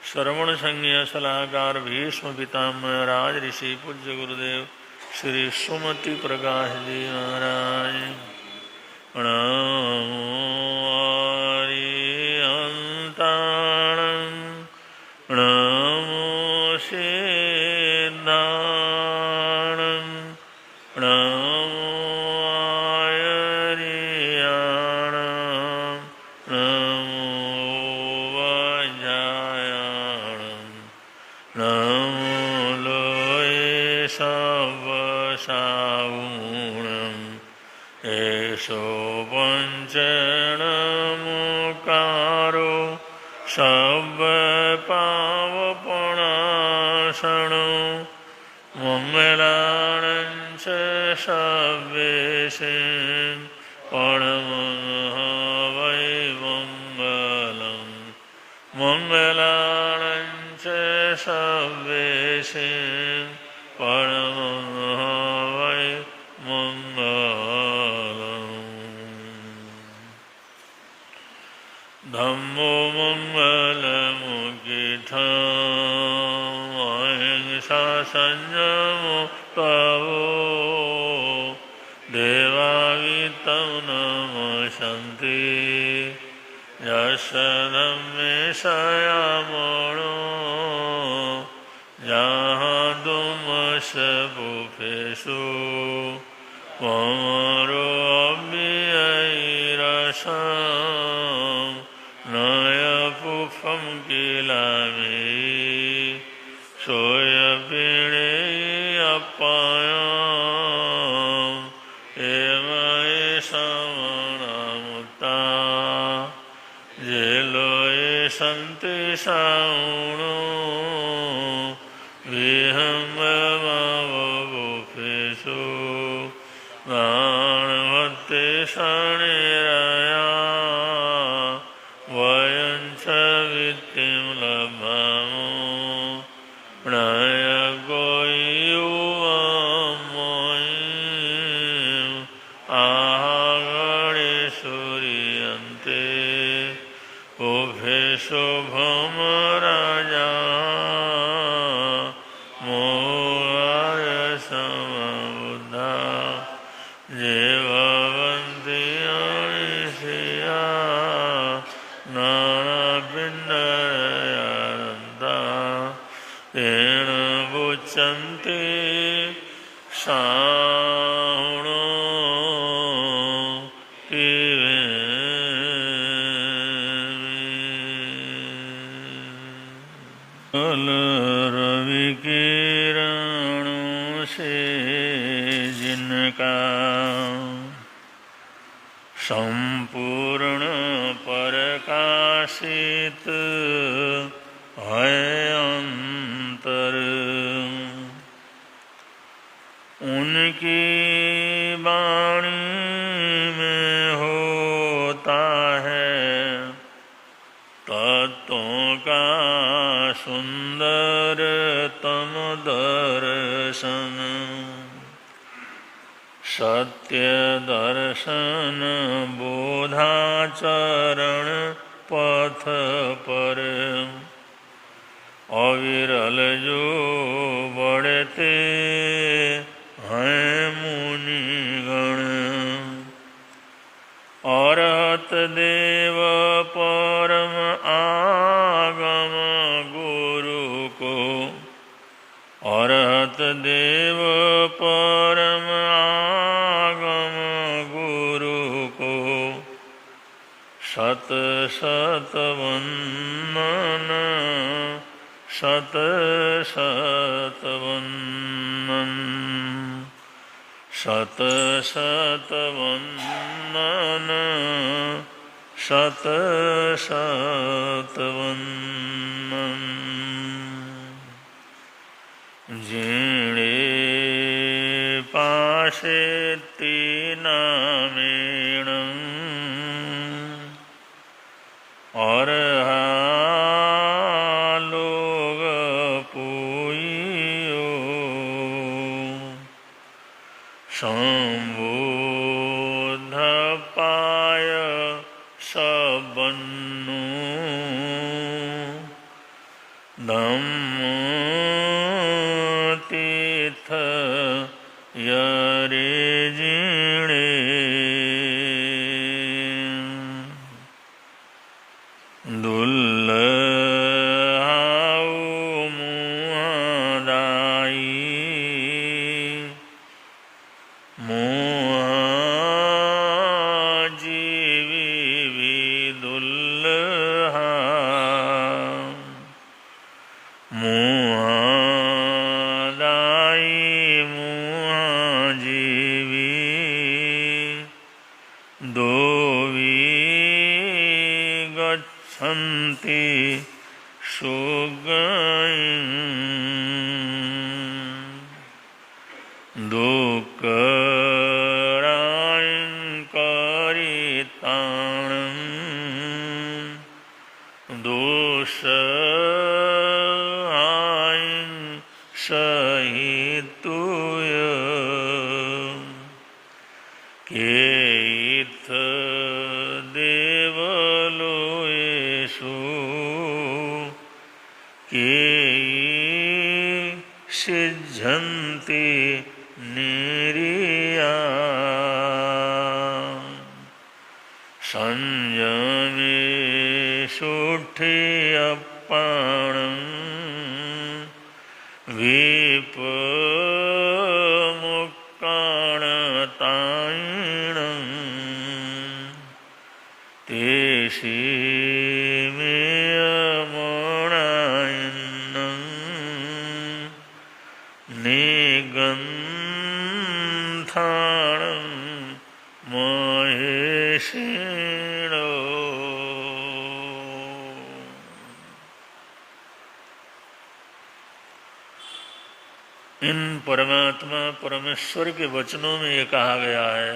श्रवण संज्ञ सलाहकार भीष्म पितामह राज ऋषि पूज्य गुरुदेव श्री सुमति प्रकाश जी महाराज। प्रणामो आर्यन्ताणं प्रणामो सिद्धाणं प्रणामो आर्याणां प्रणामो वज्रायाणां प्रणामो लोये सवसावूणम् एषो पञ्चणमुकारो सव्यपावपणासनो मङ्गलानं च सव्येशं परमं वै मङ्गलं मङ्गलानं च सव्येशं परमं वै मङ्गलम्। धम्मो मङ्गलमुखितम् अहिंसा संयमो तवो देवावितं नमस्यन्ति यस्य धम्मे संयमो जहादुमस्य बुभेषु ममरो अव्ययैरसं नयपुफं किलामि सोयपीडे अपायम् एमये समनामुत्ता जेलोये सन्ति साउणो विहङ्गमवबुभेषु गाणभक्ते शनिरया वयं च वित्तिं लभामो प्रयगो युवमयीम् आहगणे सूर्यन्ते उभेषु भौमराजा मोहाय समबुद्धा जीवन्ति अनिशया नानाभिन्नयन्ता तेन बुच्यन्ते सावणो रविकिरणों से जिनका संपूर्ण प्रकाशित है अंतर उनकी वाणी में होता है तत्वों का सुंदरतम दर्शन सत्य दर्शन बोधाचरण पथ पर अविरल जो बढ़ते हैं मुनिगण अरहत देव परम आगम गुरु को अरहत देव परम आगम गुरु को सत सत वंदन सत सत वंदन सत सत वंदन सत सत वंदन जीणे पाशे तीनामेण और लोग पूयो संबोध पाय सबन्नु धम्मतीर्थ यरे जीणे दुल्हाऊ मुहादाई मुहाजीवी भी दुल्हा मुहादाई मुहाजीवी दोवी गच्छन्ति सुगयं दुःखरायं करिताणं दोषायं सहितुय केथ देवलोयेषु केयि सिद्ध्यन्ति निर्या संयमेषुष्ठियप्पाणं विपमुक्काणतायिणं तेषिमेयमणायन्नं निगन्धाणं महेशिणो। इन परमात्मा परमेश्वर के वचनों में ये कहा गया है,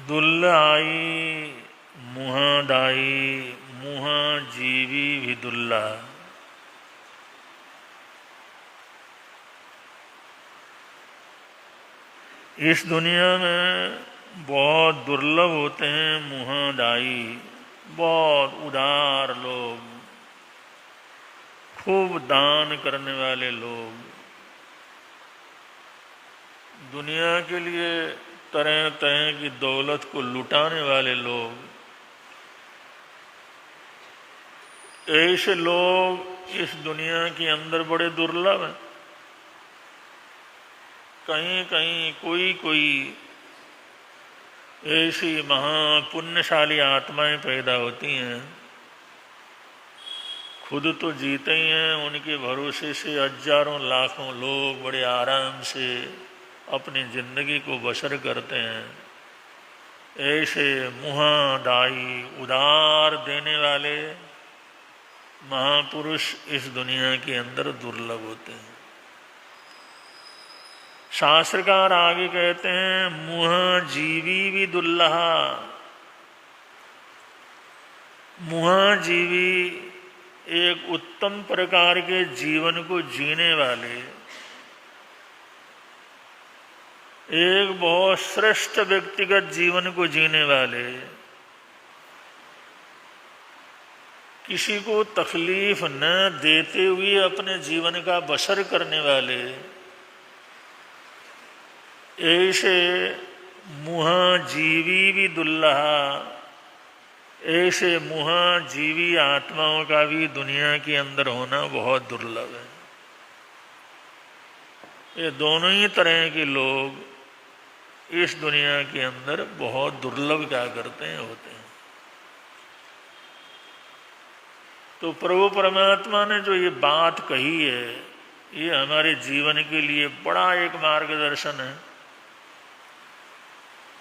दुल्लाई मुहादाई मुहाजीवी भी दुल्ला। इस दुनिया में बहुत दुर्लभ होते हैं मुहादाई, बहुत उदार लोग, खूब दान करने वाले लोग, दुनिया के लिए तरह तरह की दौलत को लुटाने वाले लोग, ऐसे लोग इस दुनिया के अंदर बड़े दुर्लभ हैं। कहीं कहीं कोई कोई ऐसी महापुण्यशाली आत्माएं पैदा होती हैं, खुद तो जीते ही हैं, उनके भरोसे से हजारों लाखों लोग बड़े आराम से अपनी जिंदगी को बसर करते हैं। ऐसे मुहादाई उदार देने वाले महापुरुष इस दुनिया के अंदर दुर्लभ होते हैं। शास्त्रकार आगे कहते हैं मुहाजीवी भी दुल्लहा। मुहाजीवी एक उत्तम प्रकार के जीवन को जीने वाले, एक बहुत श्रेष्ठ व्यक्तिगत जीवन को जीने वाले, किसी को तकलीफ न देते हुए अपने जीवन का बसर करने वाले, ऐसे मुहाजीवी भी दुल्लहा, ऐसे मुहाजीवी आत्माओं का भी दुनिया के अंदर होना बहुत दुर्लभ है। ये दोनों ही तरह के लोग इस दुनिया के अंदर बहुत दुर्लभ क्या करते हैं, होते हैं। तो प्रभु परमात्मा ने जो ये बात कही है, ये हमारे जीवन के लिए बड़ा एक मार्गदर्शन है।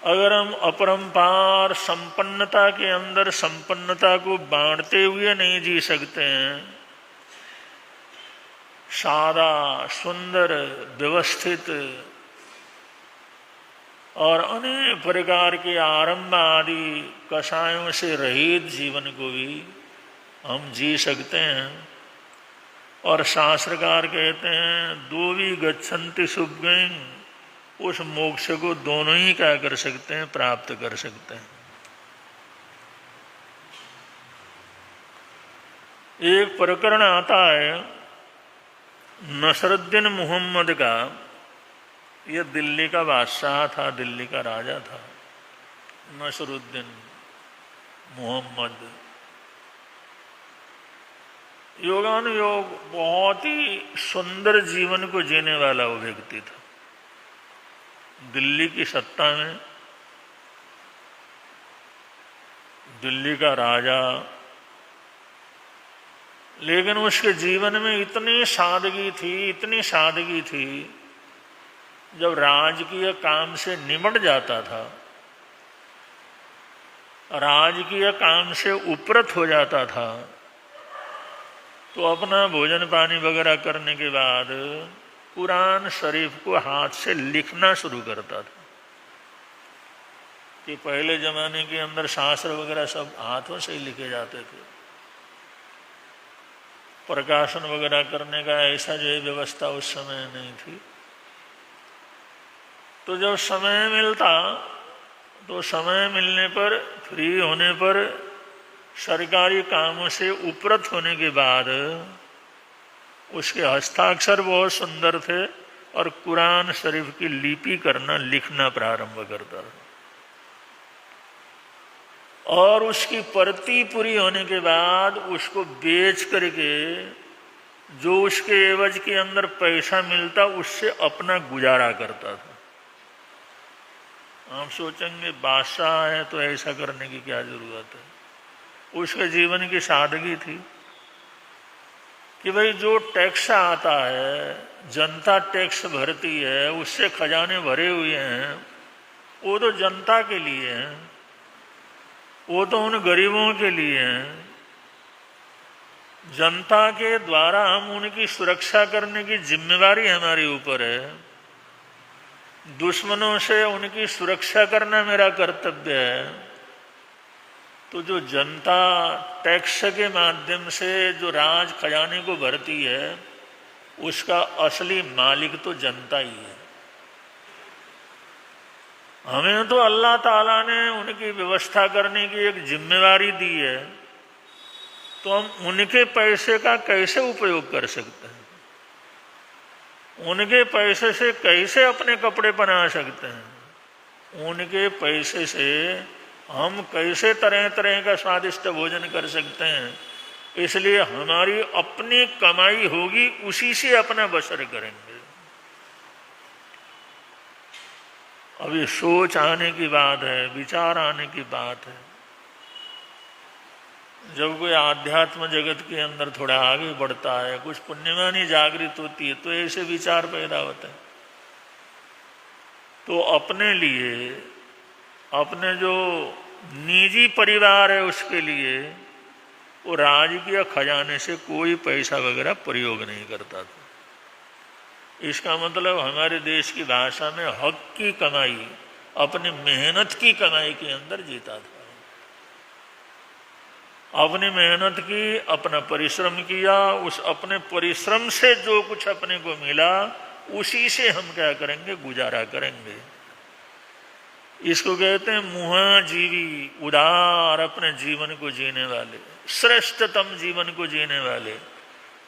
अगर हम अपरंपार संपन्नता के अंदर संपन्नता को बांटते हुए नहीं जी सकते हैं, सादा सुंदर व्यवस्थित और अनेक प्रकार के आरंभ आदि कषायों से रहित जीवन को भी हम जी सकते हैं। और शास्त्रकार कहते हैं दोवी गच्छन्ति सुभगं, उस मोक्ष को दोनों ही क्या कर सकते हैं, प्राप्त कर सकते हैं। एक प्रकरण आता है नसरुद्दीन मोहम्मद का। यह दिल्ली का बादशाह था, दिल्ली का राजा था नसरुद्दीन मोहम्मद। योगानुयोग बहुत ही सुंदर जीवन को जीने वाला वो व्यक्ति था। दिल्ली की सत्ता में दिल्ली का राजा, लेकिन उसके जीवन में इतनी सादगी थी, इतनी सादगी थी, जब राजकीय काम से निमट जाता था, राजकीय काम से उपरत हो जाता था, तो अपना भोजन पानी वगैरह करने के बाद कुरान शरीफ को हाथ से लिखना शुरू करता था। कि पहले जमाने के अंदर शास्त्र वगैरह सब हाथों से ही लिखे जाते थे, प्रकाशन वगैरह करने का ऐसा जो व्यवस्था उस समय नहीं थी। तो जब समय मिलता तो समय मिलने पर, फ्री होने पर, सरकारी कामों से उपरत होने के बाद उसके हस्ताक्षर बहुत सुंदर थे और कुरान शरीफ की लिपि करना, लिखना प्रारंभ करता था। और उसकी प्रति पूरी होने के बाद उसको बेच करके जो उसके एवज के अंदर पैसा मिलता उससे अपना गुजारा करता था। आप सोचेंगे बादशाह है तो ऐसा करने की क्या जरूरत है। उसके जीवन की सादगी थी कि भाई जो टैक्स आता है, जनता टैक्स भरती है, उससे खजाने भरे हुए हैं, वो तो जनता के लिए हैं, वो तो उन गरीबों के लिए हैं। जनता के द्वारा हम उनकी सुरक्षा करने की जिम्मेवारी हमारे ऊपर है। दुश्मनों से उनकी सुरक्षा करना मेरा कर्तव्य है। तो जो जनता टैक्स के माध्यम से जो राज खजाने को भरती है, उसका असली मालिक तो जनता ही है। हमें तो अल्लाह ताला ने उनकी व्यवस्था करने की एक जिम्मेवारी दी है, तो हम उनके पैसे का कैसे उपयोग कर सकते हैं, उनके पैसे से कैसे अपने कपड़े बना सकते हैं, उनके पैसे से हम कैसे तरह तरह का स्वादिष्ट भोजन कर सकते हैं। इसलिए हमारी अपनी कमाई होगी, उसी से अपना बसर करेंगे। अभी सोच आने की बात है, विचार आने की बात है। जब कोई आध्यात्म जगत के अंदर थोड़ा आगे बढ़ता है, कुछ पुण्यवानी जागृत होती है, तो ऐसे विचार पैदा होते हैं। तो अपने लिए, अपने जो निजी परिवार है उसके लिए वो राजकीय खजाने से कोई पैसा वगैरह प्रयोग नहीं करता था। इसका मतलब हमारे देश की भाषा में हक की कमाई, अपनी मेहनत की कमाई के अंदर जीता था। अपनी मेहनत की, अपना परिश्रम किया, उस अपने परिश्रम से जो कुछ अपने को मिला उसी से हम क्या करेंगे, गुजारा करेंगे। इसको कहते हैं मुहाजीवी, उदार अपने जीवन को जीने वाले, श्रेष्ठतम जीवन को जीने वाले।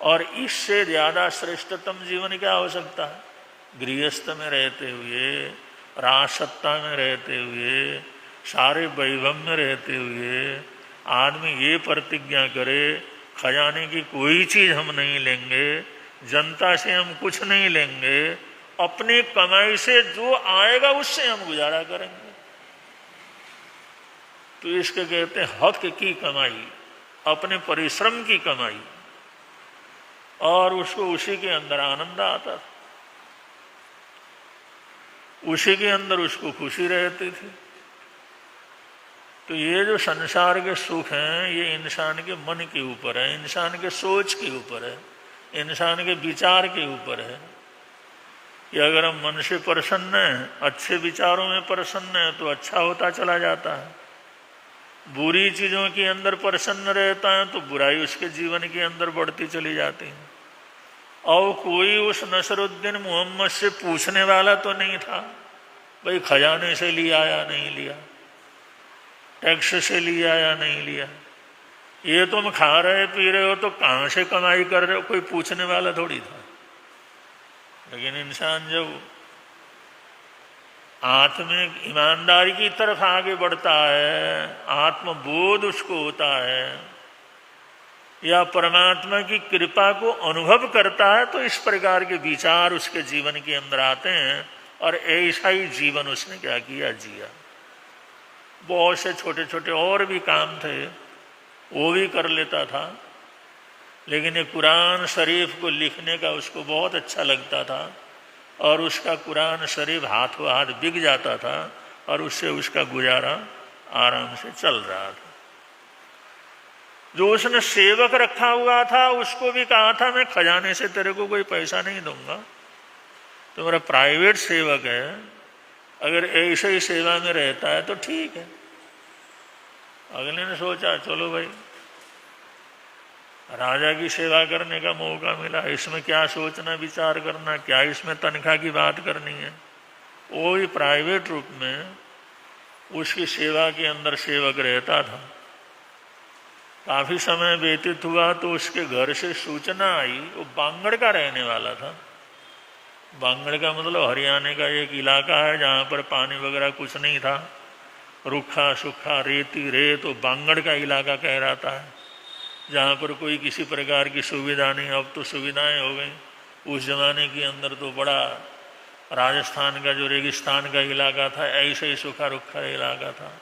और इससे ज्यादा श्रेष्ठतम जीवन क्या हो सकता है? गृहस्थ में रहते हुए, राजसत्ता में रहते हुए, सारे वैभव में रहते हुए आदमी ये प्रतिज्ञा करे खजाने की कोई चीज हम नहीं लेंगे, जनता से हम कुछ नहीं लेंगे, अपनी कमाई से जो आएगा उससे हम गुजारा करेंगे। तो इसके कहते हैं हक की कमाई, अपने परिश्रम की कमाई। और उसको उसी के अंदर आनंद आता था, उसी के अंदर उसको खुशी रहती थी। तो ये जो संसार के सुख हैं, ये इंसान के मन के ऊपर है, इंसान के सोच के ऊपर है, इंसान के विचार के ऊपर है। कि अगर हम मन से प्रसन्न हैं, अच्छे विचारों में प्रसन्न हैं, तो अच्छा होता चला जाता है। बुरी चीजों के अंदर प्रसन्न रहता है तो बुराई उसके जीवन के अंदर बढ़ती चली जाती है। और कोई उस नसरुद्दीन मोहम्मद से पूछने वाला तो नहीं था, भाई खजाने से लिया या नहीं लिया, टैक्स से लिया या नहीं लिया। ये तुम खा रहे पी रहे हो तो कहाँ से कमाई कर रहे हो, कोई पूछने वाला थोड़ी था। लेकिन इंसान जब आत्मिक ईमानदारी की तरफ आगे बढ़ता है, आत्मबोध उसको होता है, या परमात्मा की कृपा को अनुभव करता है, तो इस प्रकार के विचार उसके जीवन के अंदर आते हैं और ऐसा ही जीवन उसने क्या किया, जिया। बहुत से छोटे छोटे और भी काम थे, वो भी कर लेता था, लेकिन ये कुरान शरीफ को लिखने का उसको बहुत अच्छा लगता था और उसका कुरान शरीफ हाथों हाथ बिक जाता था और उससे उसका गुजारा आराम से चल रहा था। जो उसने सेवक रखा हुआ था उसको भी कहा था, मैं खजाने से तेरे को कोई पैसा नहीं दूंगा, तो मेरा प्राइवेट सेवक है, अगर ऐसे ही सेवा में रहता है तो ठीक है। अगले ने सोचा चलो भाई, राजा की सेवा करने का मौका मिला, इसमें क्या सोचना विचार करना, क्या इसमें तनख्वाह की बात करनी है। वो भी प्राइवेट रूप में उसकी सेवा के अंदर सेवक रहता था। काफ़ी समय व्यतीत हुआ तो उसके घर से सूचना आई, वो बांगड़ का रहने वाला था। बांगड़ का मतलब हरियाणा का एक इलाका है जहाँ पर पानी वगैरह कुछ नहीं था, रूखा सूखा रेती रेत, तो बांगड़ का इलाका कहलाता है, जहाँ पर कोई किसी प्रकार की सुविधा नहीं। अब तो सुविधाएं हो गई, उस जमाने के अंदर तो बड़ा राजस्थान का जो रेगिस्तान का इलाका था, ऐसे ही सूखा रुखा इलाका था।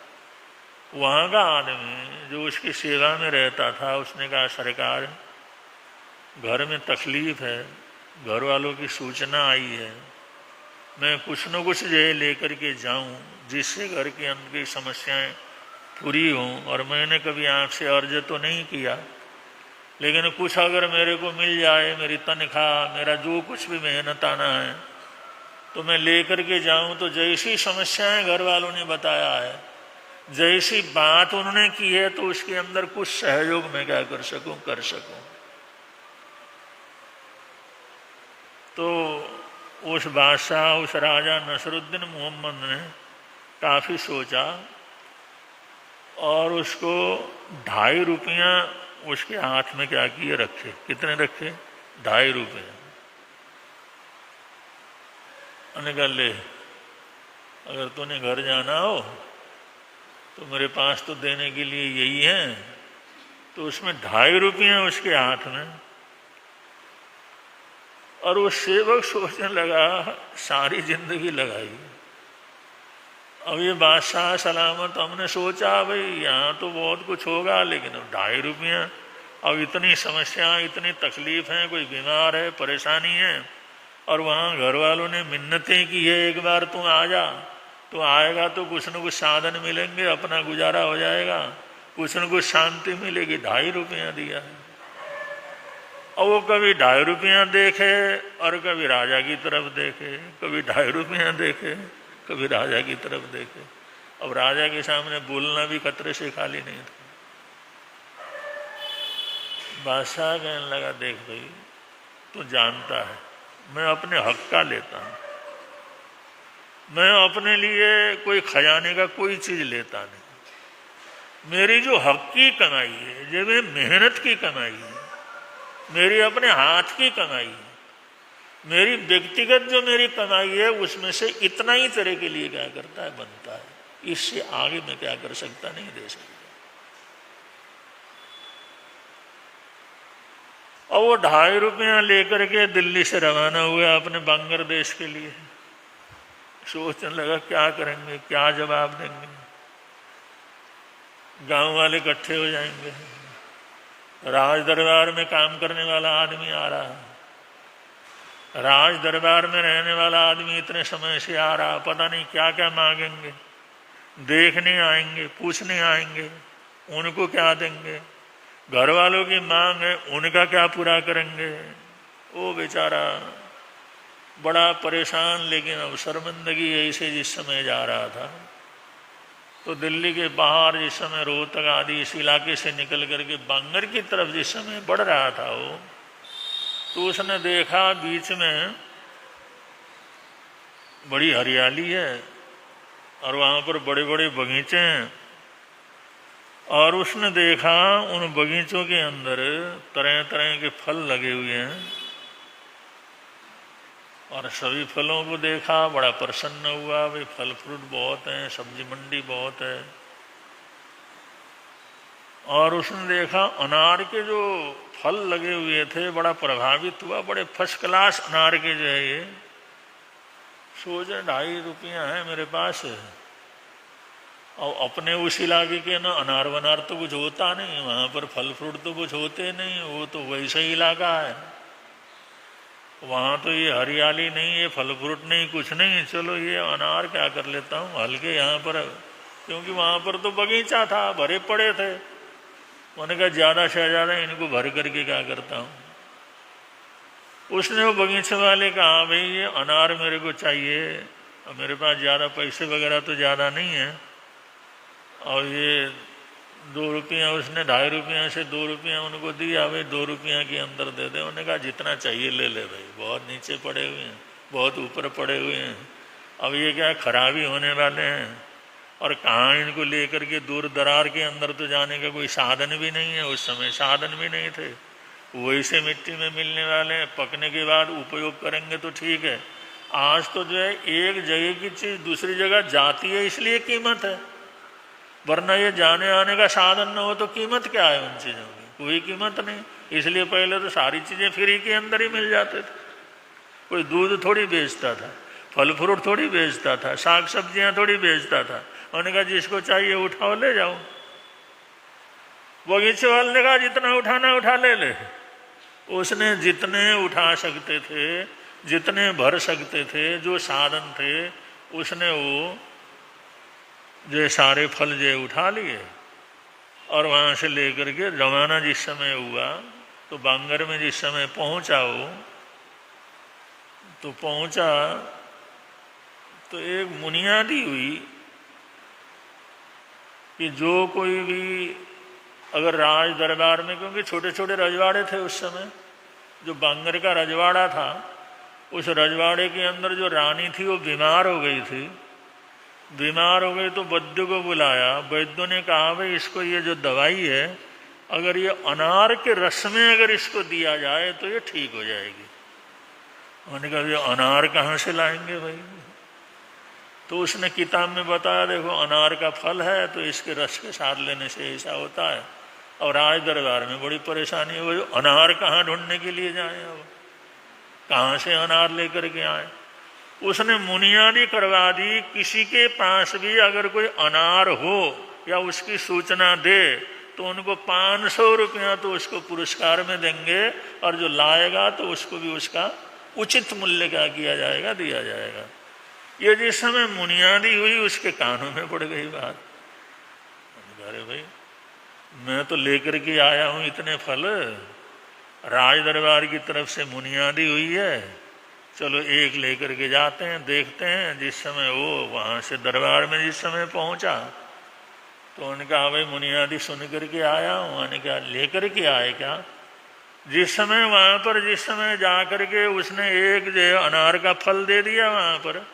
वहाँ का आदमी जो उसकी सेवा में रहता था, उसने कहा सरकार घर में तकलीफ है, घर वालों की सूचना आई है, मैं कुछ न कुछ जो है लेकर के जाऊं जिससे घर के अंदर की समस्याएं पूरी हों। और मैंने कभी आपसे अर्ज तो नहीं किया, लेकिन कुछ अगर मेरे को मिल जाए, मेरी तनख्वाह, मेरा जो कुछ भी मेहनत आना है, तो मैं लेकर के जाऊं। तो जैसी समस्याएं घर वालों ने बताया है, जैसी बात उन्होंने की है, तो उसके अंदर कुछ सहयोग मैं क्या कर सकूं, कर सकूं। तो उस बादशाह, उस राजा नसरुद्दीन मोहम्मद ने काफ़ी सोचा और उसको 2.5 रुपया उसके हाथ में क्या किए, रखे। कितने रखे? 2.5 रुपये। उन्होंने कहा ले, अगर तूने घर जाना हो तो मेरे पास तो देने के लिए यही है। तो उसमें 2.5 रुपये उसके हाथ में, और वो सेवक सोचने लगा सारी जिंदगी लगाई। अब ये बादशाह सलामत, हमने सोचा भाई यहाँ तो बहुत कुछ होगा, लेकिन अब 2.5 रुपया, अब इतनी समस्याएं, इतनी तकलीफ हैं, कोई बीमार है, परेशानी है, और वहाँ घर वालों ने मिन्नतें की है एक बार तू आ जा, तो आएगा तो कुछ न कुछ साधन मिलेंगे, अपना गुजारा हो जाएगा, कुछ न कुछ शांति मिलेगी। 2.5 रुपया दिया। और वो कभी 2.5 रुपया देखे और कभी राजा की तरफ देखे, कभी 2.5 रुपया देखे, कभी राजा की तरफ देखे। अब राजा के सामने बोलना भी खतरे से खाली नहीं था। बादशाह कहने लगा देख भाई, तू जानता है मैं अपने हक का लेता हूँ, मैं अपने लिए कोई खजाने का कोई चीज लेता नहीं। मेरी जो हक की कमाई है, जो मेरी मेहनत की कमाई है, मेरी अपने हाथ की कमाई है, मेरी व्यक्तिगत जो मेरी कमाई है, उसमें से इतना ही तेरे के लिए क्या करता है, बनता है। इससे आगे मैं क्या कर सकता, नहीं दे सकता। और वो 2.5 रुपया लेकर के दिल्ली से रवाना हुआ अपने बांग्लादेश के लिए। सोचने लगा क्या करेंगे, क्या जवाब देंगे। गांव वाले इकट्ठे हो जाएंगे, राज दरबार में काम करने वाला आदमी आ रहा है, राज दरबार में रहने वाला आदमी इतने समय से आ रहा, पता नहीं क्या क्या मांगेंगे, देखने आएंगे, पूछने आएंगे, उनको क्या देंगे, घर वालों की मांग है उनका क्या पूरा करेंगे। वो बेचारा बड़ा परेशान, लेकिन अब शर्मिंदगी ऐसे जिस समय जा रहा था, तो दिल्ली के बाहर जिस समय रोहतक आदि इस इलाके से निकल करके बांगर की तरफ जिस समय बढ़ रहा था वो, तो उसने देखा बीच में बड़ी हरियाली है और वहाँ पर बड़े बड़े बगीचे हैं और उसने देखा उन बगीचों के अंदर तरह तरह के फल लगे हुए हैं, और सभी फलों को देखा, बड़ा प्रसन्न हुआ, भाई फल फ्रूट बहुत हैं, सब्जी मंडी बहुत है। और उसने देखा अनार के जो फल लगे हुए थे, बड़ा प्रभावित हुआ, बड़े फर्स्ट क्लास अनार के जो है ये। सोचे 2.5 रुपया है मेरे पास, और अपने उस इलाके के ना अनार वनार तो कुछ होता नहीं, वहाँ पर फल फ्रूट तो कुछ होते नहीं, वो तो वैसा ही इलाका है, वहाँ तो ये हरियाली नहीं, ये फल फ्रूट नहीं, कुछ नहीं, चलो ये अनार क्या कर लेता हूँ हल्के यहाँ पर, क्योंकि वहाँ पर तो बगीचा था, भरे पड़े थे। मैंने कहा ज़्यादा से ज़्यादा इनको भर करके क्या करता हूँ। उसने वो बगीचे वाले कहा भाई ये अनार मेरे को चाहिए, और मेरे पास ज़्यादा पैसे वगैरह तो ज़्यादा नहीं है, और ये 2 रुपया, उसने 2.5 रुपया से 2 रुपया उनको दिया, भाई 2 रुपया के अंदर दे दे। उन्होंने कहा जितना चाहिए ले ले भाई, बहुत नीचे पड़े हुए हैं, बहुत ऊपर पड़े हुए हैं, अब ये क्या खराबी होने वाले हैं, और कहाँ इनको लेकर के दूर दरार के अंदर तो जाने का कोई साधन भी नहीं है, उस समय साधन भी नहीं थे, वैसे मिट्टी में मिलने वाले हैं, पकने के बाद उपयोग करेंगे तो ठीक है। आज तो जो है एक जगह की चीज़ दूसरी जगह जाती है इसलिए कीमत है, वरना ये जाने आने का साधन न हो तो कीमत क्या है उन चीज़ों की, कोई कीमत नहीं। इसलिए पहले तो सारी चीज़ें फ्री के अंदर ही मिल जाते थे, कोई दूध थोड़ी बेचता था, फल फ्रूट थोड़ी बेचता था, साग सब्जियां थोड़ी बेचता था। उन्होंने कहा जिसको चाहिए उठाओ ले जाओ। बगीचे वाले ने कहा जितना उठाना उठा ले ले। उसने जितने उठा सकते थे, जितने भर सकते थे, जो साधन थे, उसने वो जो सारे फल जो उठा लिए, और वहाँ से लेकर के रवाना जिस समय हुआ तो बांगर में जिस समय पहुँचा वो, तो पहुँचा तो एक बुनियादी हुई कि जो कोई भी अगर राज दरबार में, क्योंकि छोटे छोटे रजवाड़े थे उस समय, जो बांगर का रजवाड़ा था, उस रजवाड़े के अंदर जो रानी थी वो बीमार हो गई थी। बीमार हो गई तो वैद्य को बुलाया। वैद्य ने कहा भाई इसको ये जो दवाई है, अगर ये अनार के रस में अगर इसको दिया जाए तो ये ठीक हो जाएगी। उन्होंने कहा ये अनार कहाँ से लाएंगे भाई? तो उसने किताब में बताया देखो अनार का फल है तो इसके रस के साथ लेने से ऐसा होता है। और राज दरबार में बड़ी परेशानी हुई, अनार कहाँ ढूंढने के लिए जाए, अब कहाँ से अनार लेकर के आए। उसने मुनियादी करवा दी, किसी के पास भी अगर कोई अनार हो या उसकी सूचना दे तो उनको 500 रुपया तो उसको पुरस्कार में देंगे, और जो लाएगा तो उसको भी उसका उचित मूल्य क्या किया जाएगा, दिया जाएगा। ये जिस समय मुनियादी हुई उसके कानों में पड़ गई बात। अरे भाई मैं तो लेकर के आया हूँ इतने फल, राज दरबार की तरफ से मुनियादी हुई है, चलो एक लेकर के जाते हैं, देखते हैं। जिस समय वो वहाँ से दरबार में जिस समय पहुँचा तो उन्होंने कहा भाई मुनियादी सुन करके आया हूँ। उन्होंने कहा लेकर के आए क्या? जिस समय वहाँ पर जिस समय जा करके उसने एक जो अनार का फल दे दिया वहाँ पर,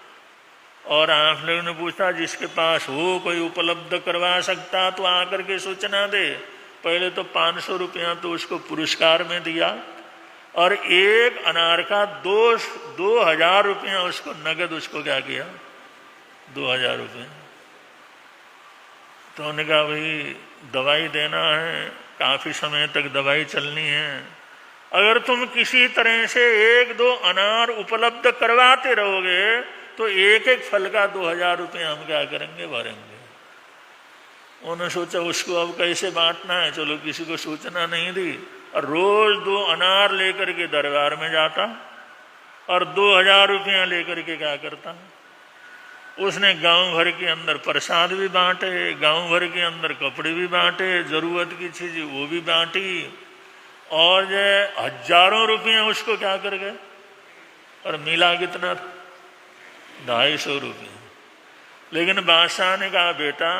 और आप लोगों ने पूछा जिसके पास हो कोई उपलब्ध करवा सकता तो आकर के सूचना दे। पहले तो 500 रुपया तो उसको पुरस्कार में दिया, और एक अनार का 2000 रुपया उसको नगद उसको क्या किया, 2000 रुपये। तो उन्होंने कहा भाई दवाई देना है, काफ़ी समय तक दवाई चलनी है, अगर तुम किसी तरह से 1-2 अनार उपलब्ध करवाते रहोगे तो एक एक फल का 2000 रुपये हम क्या करेंगे, भरेंगे। उन्होंने सोचा उसको अब कैसे बांटना है, चलो किसी को सूचना नहीं दी, और रोज 2 अनार लेकर के दरबार में जाता और 2000 रुपया लेकर के क्या करता। उसने गांव भर के अंदर प्रसाद भी बांटे, गांव भर के अंदर कपड़े भी बांटे, जरूरत की चीज वो भी बांटी, और जो हजारों रुपया उसको क्या कर गए। और मिला कितना? 250 रुपये। लेकिन बादशाह ने कहा बेटा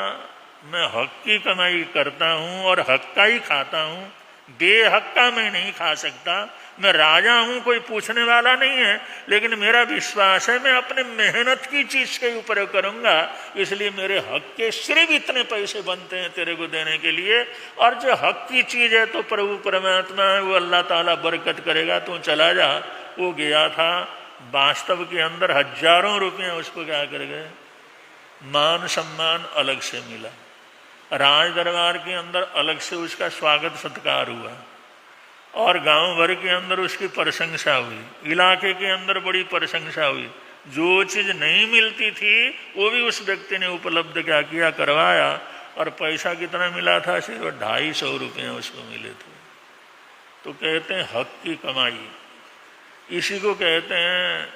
मैं हक की कमाई करता हूँ और हक का ही खाता हूँ, बेहक का मैं नहीं खा सकता। मैं राजा हूं, कोई पूछने वाला नहीं है, लेकिन मेरा विश्वास है मैं अपने मेहनत की चीज के ऊपर करूंगा, इसलिए मेरे हक के सिर्फ इतने पैसे बनते हैं तेरे को देने के लिए। और जो हक की चीज है तो प्रभु परमात्मा है, वो अल्लाह ताला बरकत करेगा, तू चला जा। वो गया था, वास्तव के अंदर हजारों रुपये उसको क्या कर गए, मान सम्मान अलग से मिला, राज दरबार के अंदर अलग से उसका स्वागत सत्कार हुआ, और गांव भर के अंदर उसकी प्रशंसा हुई, इलाके के अंदर बड़ी प्रशंसा हुई। जो चीज नहीं मिलती थी वो भी उस व्यक्ति ने उपलब्ध क्या किया, करवाया। और पैसा कितना मिला था, सिर्फ 250 रुपये उसको मिले थे। तो कहते हैं हक की कमाई, इसी को कहते हैं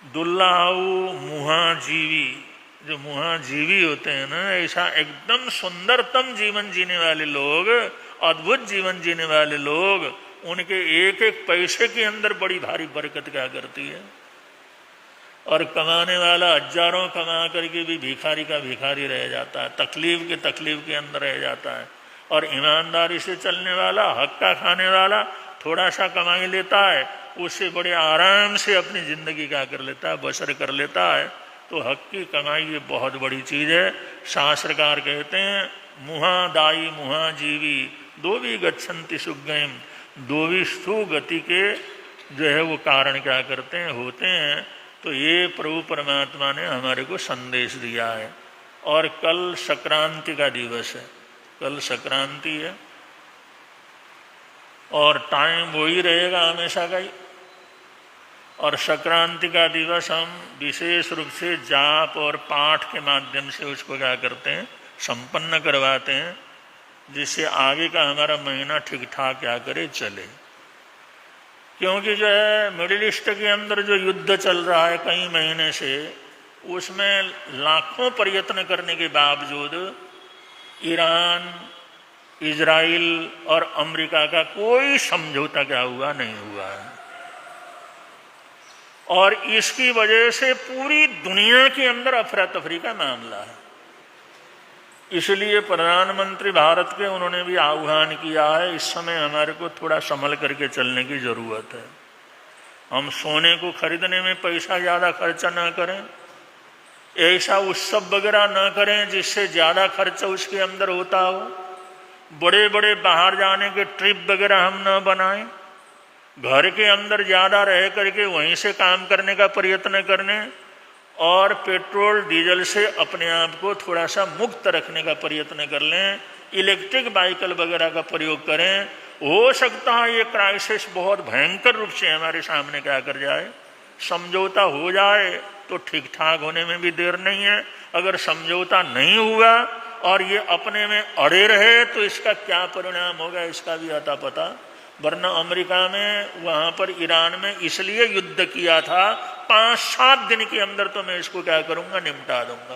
दुल्लाऊ मुहाजीवी। जो मुहाजीवी होते हैं ना, ऐसा एकदम सुंदरतम जीवन जीने वाले लोग, अद्भुत जीवन जीने वाले लोग, उनके एक एक पैसे के अंदर बड़ी भारी बरकत क्या करती है। और कमाने वाला हजारों कमा करके भी भिखारी का भिखारी रह जाता है, तकलीफ के अंदर रह जाता है। और ईमानदारी से चलने वाला, हक का खाने वाला, थोड़ा सा कमाई लेता है, उससे बड़े आराम से अपनी जिंदगी क्या कर लेता है, बसर कर लेता है। तो हक की कमाई ये बहुत बड़ी चीज है। शास्त्रकार कहते हैं मुहादायी मुहाजीवी दो भी गच्छन्ति सुगम, दो भी सुगति के जो है वो कारण क्या करते हैं, होते हैं। तो ये प्रभु परमात्मा ने हमारे को संदेश दिया है। और कल संक्रांति का दिवस है, कल संक्रांति है, और टाइम वही रहेगा हमेशा का ही। और संक्रांति का दिवस हम विशेष रूप से जाप और पाठ के माध्यम से उसको क्या करते हैं, संपन्न करवाते हैं, जिससे आगे का हमारा महीना ठीक ठाक क्या करे, चले। क्योंकि जो है मिडिल ईस्ट के अंदर जो युद्ध चल रहा है कई महीने से, उसमें लाखों प्रयत्न करने के बावजूद ईरान, इजराइल और अमेरिका का कोई समझौता क्या हुआ, नहीं हुआ है। और इसकी वजह से पूरी दुनिया के अंदर अफरा तफरी का मामला है। इसलिए प्रधानमंत्री भारत के, उन्होंने भी आह्वान किया है, इस समय हमारे को थोड़ा संभल करके चलने की ज़रूरत है। हम सोने को खरीदने में पैसा ज़्यादा खर्चा ना करें, ऐसा उत्सव वगैरह ना करें जिससे ज़्यादा खर्चा उसके अंदर होता हो। बड़े बड़े बाहर जाने के ट्रिप वगैरह हम ना बनाएं, घर के अंदर ज़्यादा रह करके वहीं से काम करने का प्रयत्न करने, और पेट्रोल डीजल से अपने आप को थोड़ा सा मुक्त रखने का प्रयत्न कर लें। इलेक्ट्रिक बाइकल वगैरह का प्रयोग करें। हो सकता है ये क्राइसिस बहुत भयंकर रूप से हमारे सामने क्या कर जाए, समझौता हो जाए तो ठीक ठाक होने में भी देर नहीं है। अगर समझौता नहीं हुआ और ये अपने में अड़े रहे तो इसका क्या परिणाम होगा, इसका भी अता पता। वरना अमेरिका में, वहाँ पर ईरान में इसलिए युद्ध किया था, 5-7 दिन के अंदर तो मैं इसको क्या करूँगा, निपटा दूंगा।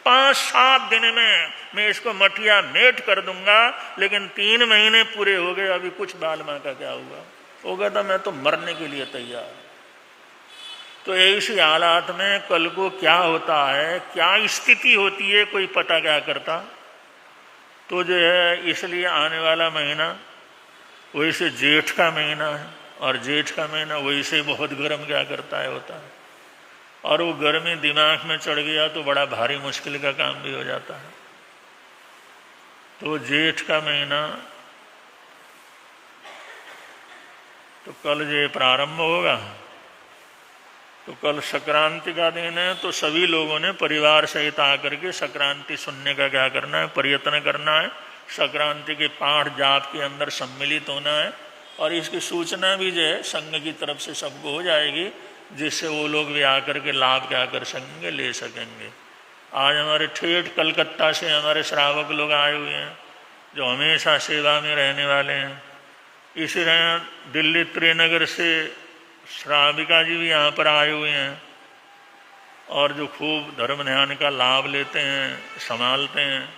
5-7 दिन में मैं इसको मटिया मेट कर दूंगा। लेकिन 3 महीने पूरे हो गए, अभी कुछ बाल माँ का क्या हुआ, हो गया था, मैं तो मरने के लिए तैयार। तो ऐसी हालात में कल को क्या होता है, क्या स्थिति होती है, कोई पता क्या करता। तो जो है इसलिए आने वाला महीना वैसे जेठ का महीना है, और जेठ का महीना वैसे बहुत गर्म क्या करता है, होता है। और वो गर्मी दिमाग में चढ़ गया तो बड़ा भारी मुश्किल का काम भी हो जाता है। तो जेठ का महीना, तो कल जो प्रारंभ होगा, तो कल संक्रांति का दिन है। तो सभी लोगों ने परिवार सहित आकर के संक्रांति सुनने का क्या करना है, प्रयत्न करना है। संक्रांति के पाठ जाप के अंदर सम्मिलित होना है। और इसकी सूचना भी जो है संघ की तरफ से सबको हो जाएगी, जिससे वो लोग भी आकर के लाभ क्या कर सकेंगे, ले सकेंगे। आज हमारे ठेठ कलकत्ता से हमारे श्रावक लोग आए हुए हैं, जो हमेशा सेवा में रहने वाले हैं। इसी तरह दिल्ली त्रिनगर से श्राविका जी भी यहाँ पर आए हुए हैं, और जो खूब धर्म ध्यान का लाभ लेते हैं, संभालते हैं।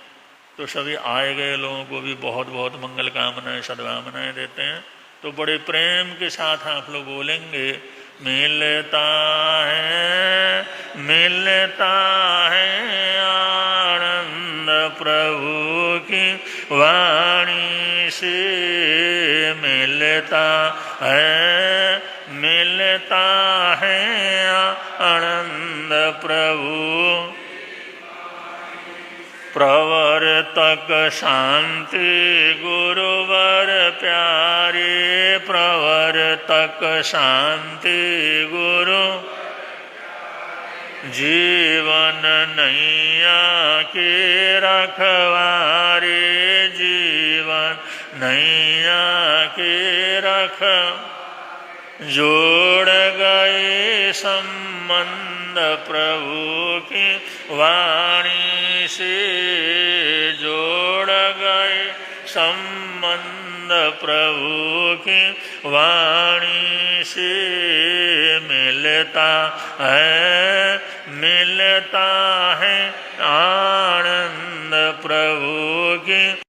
तो सभी आए गए लोगों को भी बहुत बहुत मंगल कामनाएं, सद्भावनाएं देते हैं। तो बड़े प्रेम के साथ आप लोग बोलेंगे, मिलता है आनंद प्रभु की वाणी से मिलता है आनंद प्रभु। प्रवर्तक शांति गुरुवर प्यारे, प्रवर्तक शांति गुरु जीवन नैया के रखवारे, जीवन नैया के रख। जोड़ गए संबंध प्रभु की वाणी से, जोड़ गए संबंध प्रभु की वाणी से। मिलता है आनंद प्रभु की